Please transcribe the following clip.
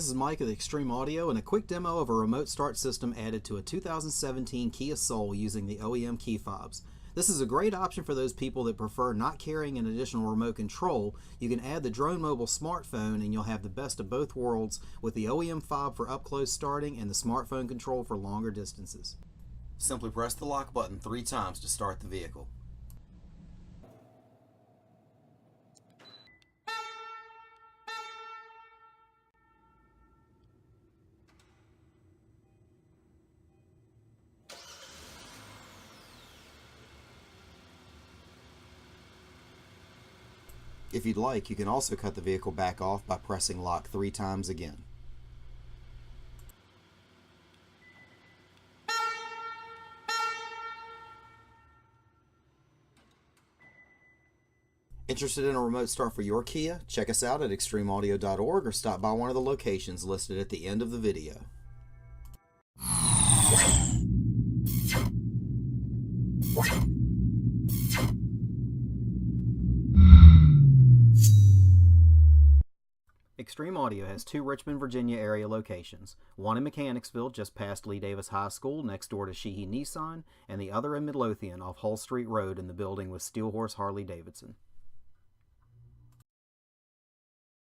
this is Mike of Extreme Audio and a quick demo of a remote start system added to a 2017 Kia Soul using the OEM key fobs. This is a great option for those people that prefer not carrying an additional remote control. You can add the Drone Mobile smartphone and you'll have the best of both worlds with the OEM fob for up-close starting and the smartphone control for longer distances. Simply press the lock button 3 times to start the vehicle. If you'd like, you can also cut the vehicle back off by pressing lock 3 times again. Interested in a remote start for your Kia? Check us out at extremeaudio.org or stop by one of the locations listed at the end of the video. Extreme Audio has 2 Richmond, Virginia area locations, one in Mechanicsville just past Lee Davis High School next door to Sheehy Nissan, and the other in Midlothian off Hull Street Road in the building with Steelhorse Harley Davidson.